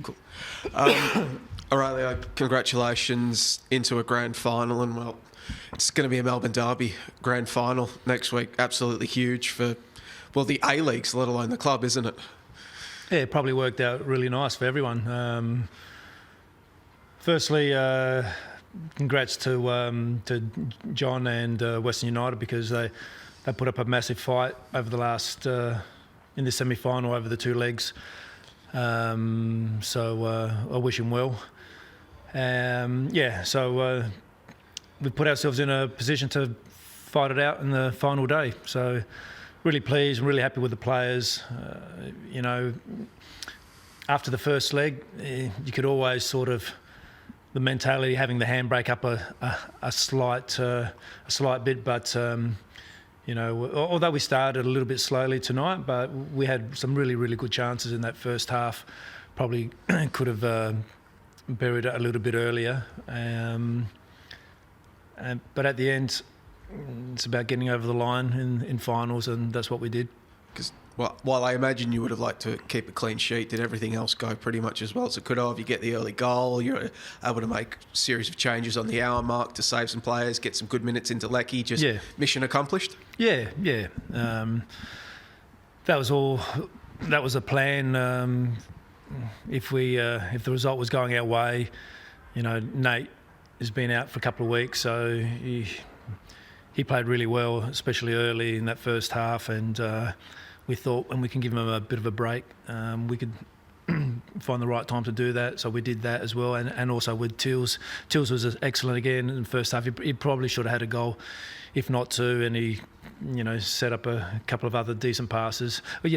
Cool. Aurelio, congratulations into a grand final, and well, it's going to be a Melbourne Derby grand final next week. Absolutely huge for, well, the A-Leagues, let alone the club, isn't it? Yeah, it probably worked out really nice for everyone. Firstly, congrats to John and Western United, because they put up a massive fight over the last in the semi-final over the two legs. So I wish him well. So we put ourselves in a position to fight it out in the final day. So really pleased and really happy with the players. After the first leg, you could always sort of, the mentality having the handbrake up a slight bit, but although we started a little bit slowly tonight, but we had some really, really good chances in that first half. Probably could have buried it a little bit earlier. But at the end, it's about getting over the line in finals, and that's what we did. Because while I imagine you would have liked to keep a clean sheet, did everything else go pretty much as well as it could have? You get the early goal, you're able to make a series of changes on the hour mark to save some players, get some good minutes into Lecky, mission accomplished? Yeah. That was all. That was the plan. If the result was going our way, Nate has been out for a couple of weeks, so he played really well, especially early in that first half, and we thought when we can give him a bit of a break, we could find the right time to do that. So we did that as well, and also with Tills. Tills was excellent again in the first half. He probably should have had a goal, if not two, and he set up a couple of other decent passes. But,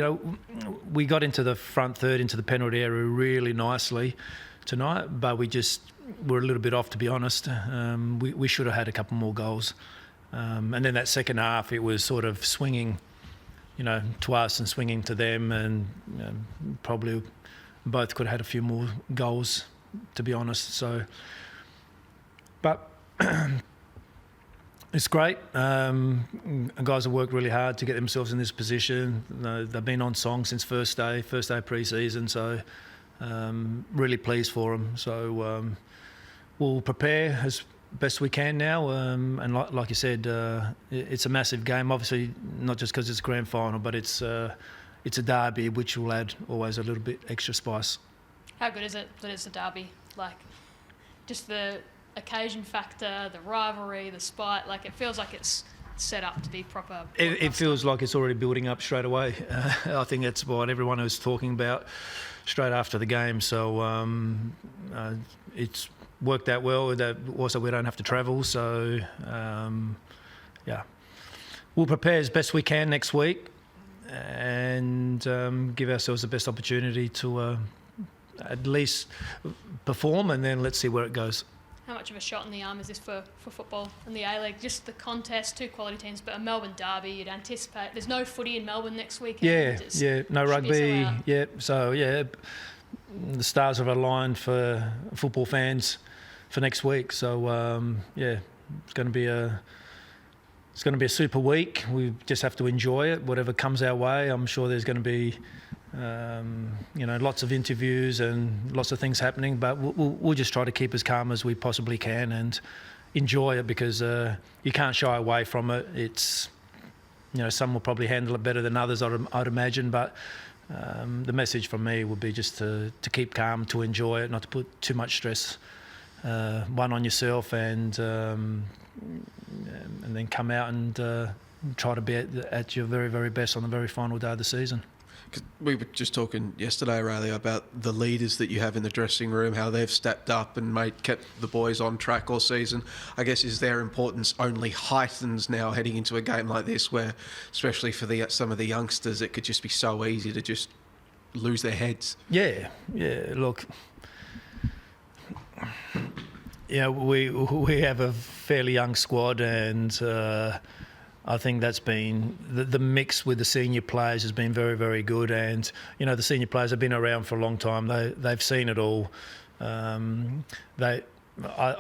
we got into the front third, into the penalty area really nicely tonight, but we just were a little bit off, to be honest. We should have had a couple more goals. And then that second half, it was sort of swinging, to us and swinging to them, and probably both could have had a few more goals, to be honest. So, but it's great. Guys have worked really hard to get themselves in this position. They've been on song since first day of pre-season, so really pleased for them. So we'll prepare as best we can now, and like you said, it's a massive game. Obviously, not just because it's a grand final, but it's a derby, which will add always a little bit extra spice. How good is it that it's a derby? Like, just the occasion factor, the rivalry, the spite. Like, it feels like it's set up to be proper. It feels like it's already building up straight away. I think that's what everyone was talking about straight after the game. So it's worked out well. That also, we don't have to travel, so we'll prepare as best we can next week, and give ourselves the best opportunity to at least perform, and then let's see where it goes. How much of a shot in the arm is this for football and the A-League? Just the contest, two quality teams, but a Melbourne derby, you'd anticipate. There's no footy in Melbourne next weekend. No rugby. So the stars have aligned for football fans for next week. So it's going to be a super week. We just have to enjoy it, whatever comes our way. I'm sure there's going to be lots of interviews and lots of things happening, but we'll just try to keep as calm as we possibly can and enjoy it, because you can't shy away from it. It's some will probably handle it better than others, I'd imagine, but the message from me would be just to keep calm, to enjoy it, not to put too much stress on yourself, and then come out and try to be at your very, very best on the very final day of the season. 'Cause we were just talking yesterday, Aurelio, about the leaders that you have in the dressing room, how they've stepped up and kept the boys on track all season. I guess, is their importance only heightens now heading into a game like this, where, especially for some of the youngsters, it could just be so easy to just lose their heads? Yeah. Look, we have a fairly young squad, and I think that's been the mix with the senior players has been very, very good, and the senior players have been around for a long time. They've seen it all. I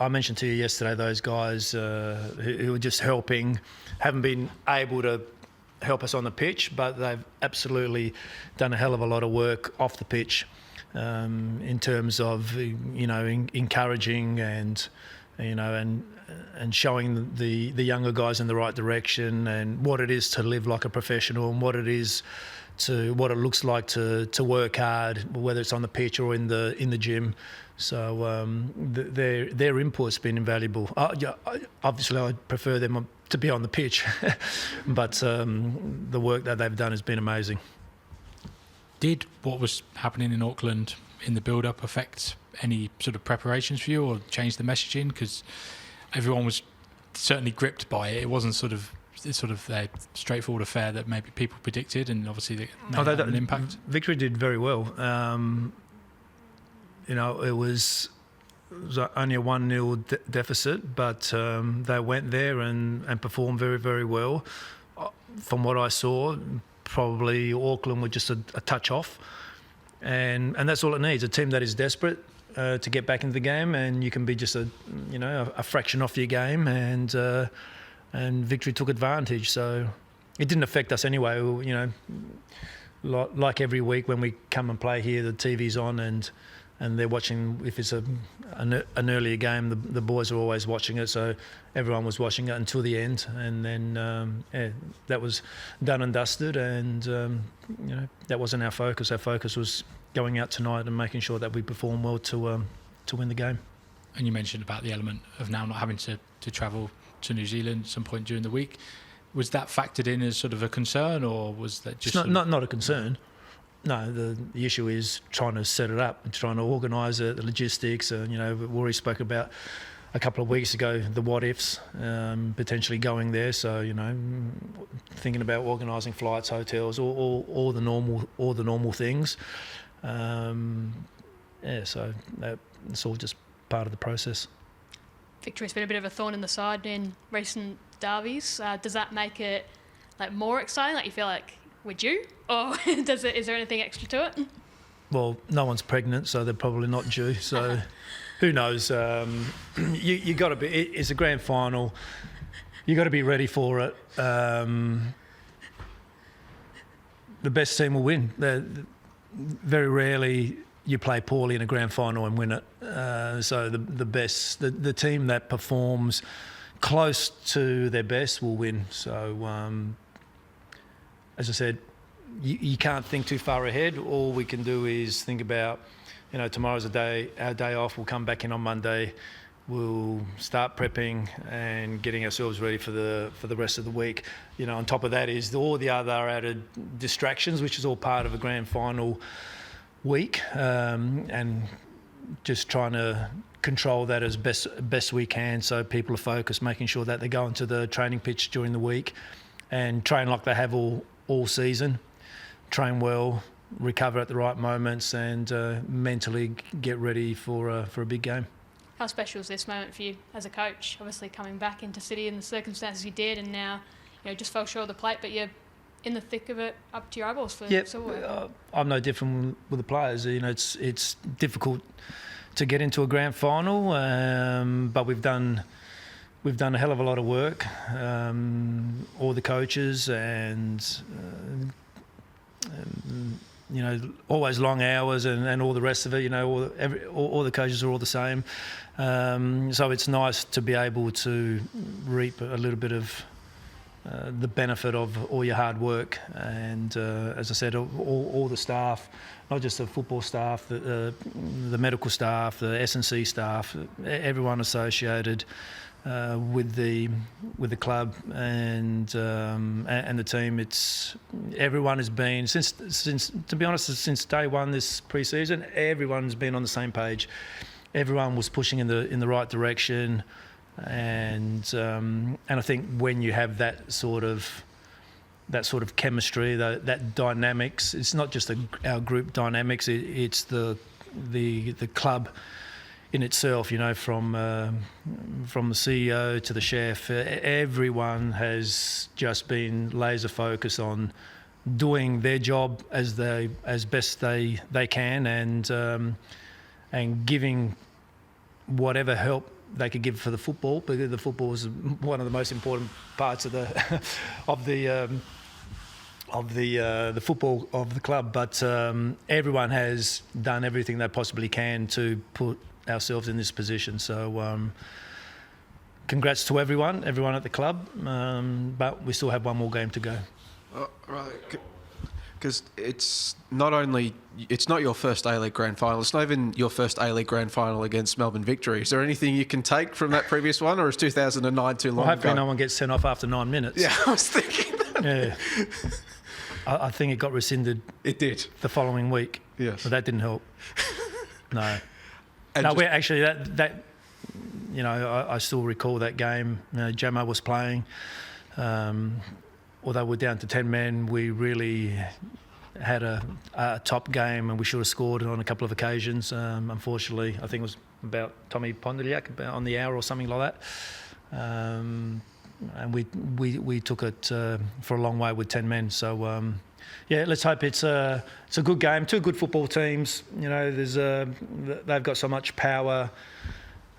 mentioned to you yesterday those guys who are just helping, haven't been able to help us on the pitch, but they've absolutely done a hell of a lot of work off the pitch in terms of encouraging and and showing the younger guys in the right direction, and what it is to live like a professional, and what it looks like to work hard, whether it's on the pitch or in the gym. So their input's been invaluable. Obviously, I prefer them to be on the pitch, but the work that they've done has been amazing. Did what was happening in Auckland in the build-up affect any sort of preparations for you, or change the messaging? Because everyone was certainly gripped by it. It wasn't sort of a straightforward affair that maybe people predicted, and obviously it may have an impact. Victory did very well. It was only a 1-0 deficit, but they went there and performed very, very well. From what I saw, probably Auckland were just a touch off, and that's all it needs. A team that is desperate to get back into the game, and you can be just a fraction off your game, and Victory took advantage. So it didn't affect us anyway. Like every week when we come and play here, the TV's on and they're watching. If it's an earlier game, the boys are always watching it. So everyone was watching it until the end, and then that was done and dusted. And that wasn't our focus. Our focus was going out tonight and making sure that we perform well to win the game. And you mentioned about the element of now not having to travel to New Zealand at some point during the week. Was that factored in as sort of a concern, or was that just it's not a concern? No, the issue is trying to set it up and trying to organise it, the logistics. We already spoke about a couple of weeks ago the what ifs, potentially going there. So thinking about organising flights, hotels, all the normal things. So it's all just part of the process. Victory's been a bit of a thorn in the side in recent derbies. Does that make it more exciting? You feel like we're due, or is there anything extra to it? Well, no one's pregnant, so they're probably not due. So who knows? You got to be. It's a grand final. You got to be ready for it. The best team will win. Very rarely you play poorly in a grand final and win it. So the team that performs close to their best will win. So as I said, you can't think too far ahead. All we can do is think about, tomorrow's our day off. We'll come back in on Monday. We'll start prepping and getting ourselves ready for the rest of the week. On top of that is all the other added distractions, which is all part of a grand final week, and just trying to control that as best we can, so people are focused, making sure that they go into the training pitch during the week and train like they have all season, train well, recover at the right moments, and mentally get ready for a big game. How special is this moment for you as a coach? Obviously coming back into City in the circumstances you did, and now just fell short of the plate, but you're in the thick of it, up to your eyeballs for silverware. I'm no different with the players. It's difficult to get into a grand final, but we've done a hell of a lot of work. All the coaches and always long hours and all the rest of it. All the coaches are all the same. So it's nice to be able to reap a little bit of the benefit of all your hard work. And as I said, all the staff, not just the football staff, the medical staff, the S&C staff, everyone associated with the club and the team. Everyone has been since to be honest, since day one this pre-season, everyone's been on the same page. Everyone was pushing in the right direction. And I think when you have that sort of chemistry, that dynamics, it's not just our group dynamics. It's the club in itself. From the CEO to the chef, everyone has just been laser focused on doing their job as best they can, and giving whatever help they could give for the football, because the football is one of the most important parts of the of the football of the club, but everyone has done everything they possibly can to put ourselves in this position. So congrats to everyone at the club, but we still have one more game to go. Right, because it's not your first A-League grand final, it's not even your first A-League grand final against Melbourne Victory. Is there anything you can take from that previous one, or is 2009 too long ago? Hopefully no one gets sent off after 9 minutes. Yeah, I was thinking that. Yeah. I think it got rescinded. It did. The following week. Yes. But that didn't help. No. And no, we're actually that you know, I still recall that game. Jamo was playing. Although we're down to 10 men, we really had a top game, and we should have scored on a couple of occasions. Unfortunately, I think it was about Tommy Pondeliak about on the hour or something like that. And we took it for a long way with 10 men. So yeah, let's hope it's a good game. Two good football teams. You know, they've got so much power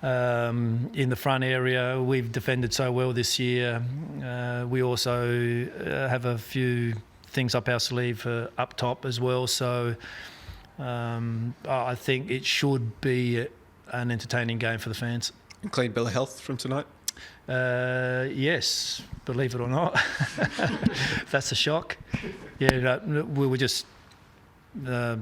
in the front area. We've defended so well this year. We also have a few things up our sleeve up top as well. So I think it should be an entertaining game for the fans. Clean bill of health from tonight? Yes, believe it or not. That's a shock. Yeah, we were just a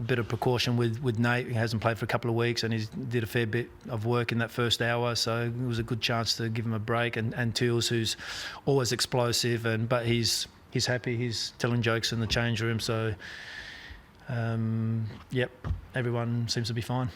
bit of precaution with Nate. He hasn't played for a couple of weeks, and he did a fair bit of work in that first hour, so it was a good chance to give him a break. And Teals, who's always explosive, but he's happy. He's telling jokes in the change room. So, yep, everyone seems to be fine.